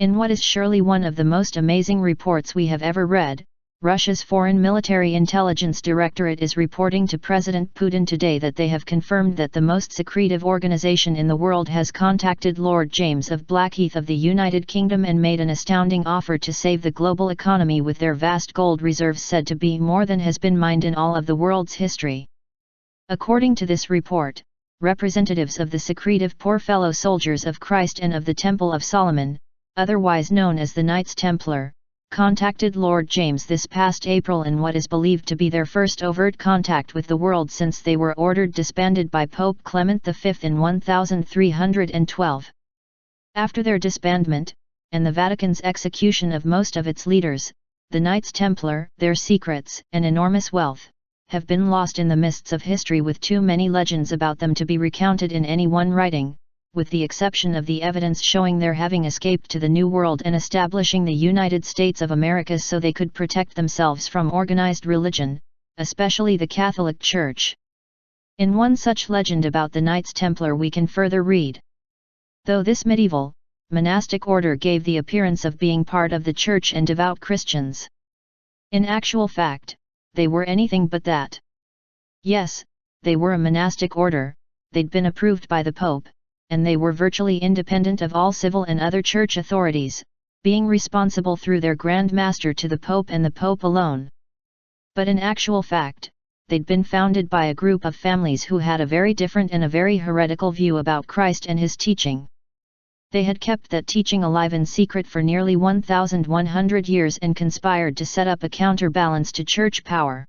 In what is surely one of the most amazing reports we have ever read, Russia's Foreign Military Intelligence Directorate is reporting to President Putin today that they have confirmed that the most secretive organization in the world has contacted Lord James of Blackheath of the United Kingdom and made an astounding offer to save the global economy with their vast gold reserves said to be more than has been mined in all of the world's history. According to this report, representatives of the secretive Poor Fellow Soldiers of Christ and of the Temple of Solomon, otherwise known as the Knights Templar, contacted Lord James this past April in what is believed to be their first overt contact with the world since they were ordered disbanded by Pope Clement V in 1312. After their disbandment, and the Vatican's execution of most of its leaders, the Knights Templar, their secrets and enormous wealth, have been lost in the mists of history with too many legends about them to be recounted in any one writing, with the exception of the evidence showing their having escaped to the New World and establishing the United States of America so they could protect themselves from organized religion, especially the Catholic Church. In one such legend about the Knights Templar we can further read. Though this medieval, monastic order gave the appearance of being part of the Church and devout Christians, in actual fact, they were anything but that. Yes, they were a monastic order, they'd been approved by the Pope, and they were virtually independent of all civil and other church authorities, being responsible through their Grand Master to the Pope and the Pope alone. But in actual fact, they'd been founded by a group of families who had a very different and a very heretical view about Christ and his teaching. They had kept that teaching alive in secret for nearly 1,100 years and conspired to set up a counterbalance to church power.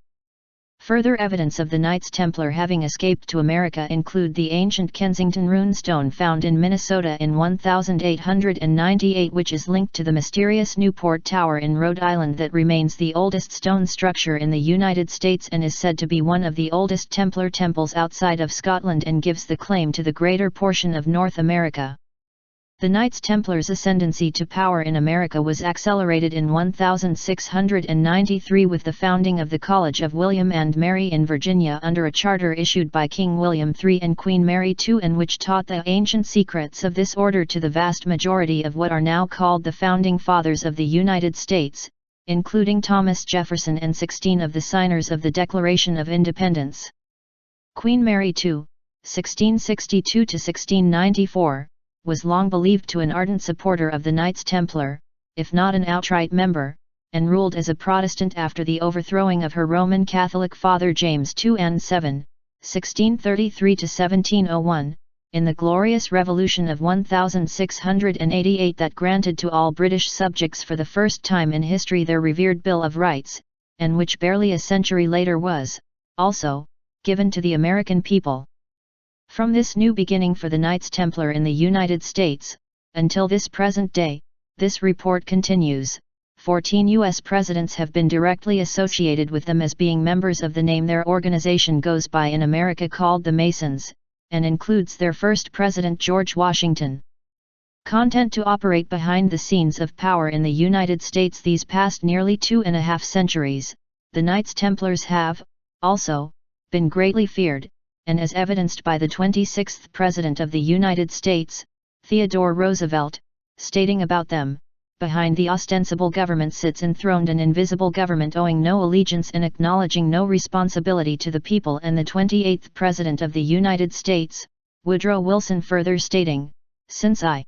Further evidence of the Knights Templar having escaped to America include the ancient Kensington runestone found in Minnesota in 1898 which is linked to the mysterious Newport Tower in Rhode Island that remains the oldest stone structure in the United States and is said to be one of the oldest Templar temples outside of Scotland and gives the claim to the greater portion of North America. The Knights Templars' ascendancy to power in America was accelerated in 1693 with the founding of the College of William and Mary in Virginia under a charter issued by King William III and Queen Mary II and which taught the ancient secrets of this order to the vast majority of what are now called the Founding Fathers of the United States, including Thomas Jefferson and 16 of the signers of the Declaration of Independence. Queen Mary II, 1662–1694, was long believed to an ardent supporter of the Knights Templar, if not an outright member, and ruled as a Protestant after the overthrowing of her Roman Catholic father James II and 7, 1633–1701, in the Glorious Revolution of 1688 that granted to all British subjects for the first time in history their revered Bill of Rights, and which barely a century later was, also, given to the American people. From this new beginning for the Knights Templar in the United States, until this present day, this report continues, 14 U.S. presidents have been directly associated with them as being members of the name their organization goes by in America called the Masons, and includes their first president George Washington. Content to operate behind the scenes of power in the United States these past nearly 2.5 centuries, the Knights Templars have, also, been greatly feared, and as evidenced by the 26th President of the United States, Theodore Roosevelt, stating about them, behind the ostensible government sits enthroned an invisible government owing no allegiance and acknowledging no responsibility to the people, and the 28th President of the United States, Woodrow Wilson further stating, since I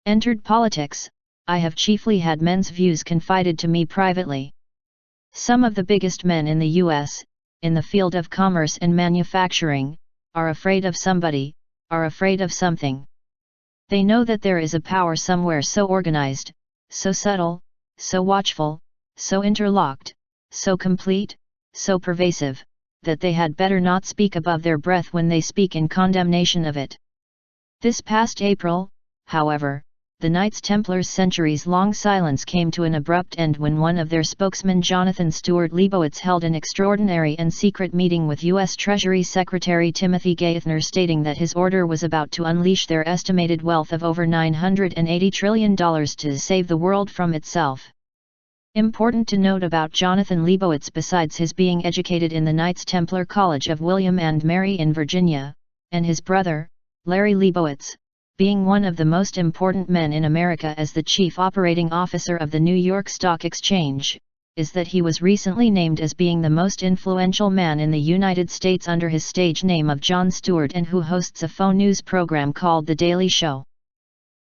entered politics, I have chiefly had men's views confided to me privately. Some of the biggest men in the U.S., in the field of commerce and manufacturing, are afraid of somebody, are afraid of something. They know that there is a power somewhere so organized, so subtle, so watchful, so interlocked, so complete, so pervasive, that they had better not speak above their breath when they speak in condemnation of it. This past April, however, the Knights Templars' centuries-long silence came to an abrupt end when one of their spokesmen Jonathan Stewart Leibowitz held an extraordinary and secret meeting with U.S. Treasury Secretary Timothy Geithner stating that his order was about to unleash their estimated wealth of over $980 trillion to save the world from itself. Important to note about Jonathan Leibowitz besides his being educated in the Knights Templar College of William and Mary in Virginia, and his brother, Larry Leibowitz, being one of the most important men in America as the chief operating officer of the New York Stock Exchange, is that he was recently named as being the most influential man in the United States under his stage name of Jon Stewart, and who hosts a faux news program called The Daily Show.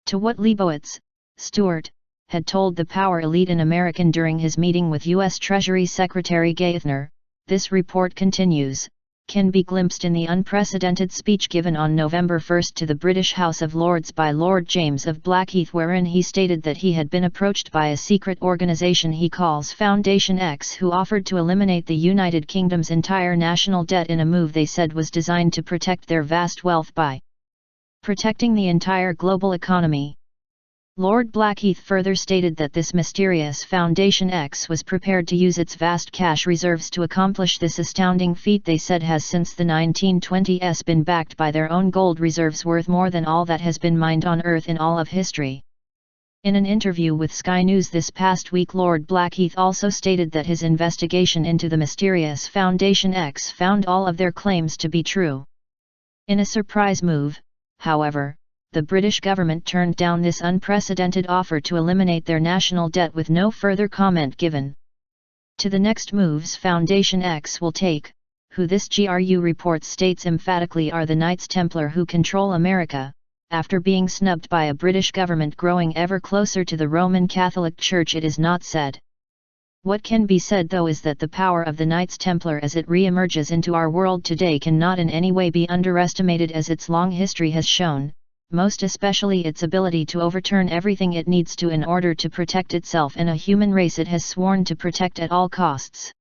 To what Leibowitz, Stewart, had told the power elite in America during his meeting with U.S. Treasury Secretary Geithner, this report continues, can be glimpsed in the unprecedented speech given on November 1 to the British House of Lords by Lord James of Blackheath, wherein he stated that he had been approached by a secret organization he calls Foundation X, who offered to eliminate the United Kingdom's entire national debt in a move they said was designed to protect their vast wealth by protecting the entire global economy. Lord Blackheath further stated that this mysterious Foundation X was prepared to use its vast cash reserves to accomplish this astounding feat they said has since the 1920s been backed by their own gold reserves worth more than all that has been mined on Earth in all of history. In an interview with Sky News this past week, Lord Blackheath also stated that his investigation into the mysterious Foundation X found all of their claims to be true. In a surprise move, however, the British government turned down this unprecedented offer to eliminate their national debt with no further comment given. To the next moves Foundation X will take, who this GRU report states emphatically are the Knights Templar who control America, after being snubbed by a British government growing ever closer to the Roman Catholic Church, it is not said. What can be said though is that the power of the Knights Templar as it re-emerges into our world today cannot in any way be underestimated, as its long history has shown, most especially its ability to overturn everything it needs to in order to protect itself and a human race it has sworn to protect at all costs.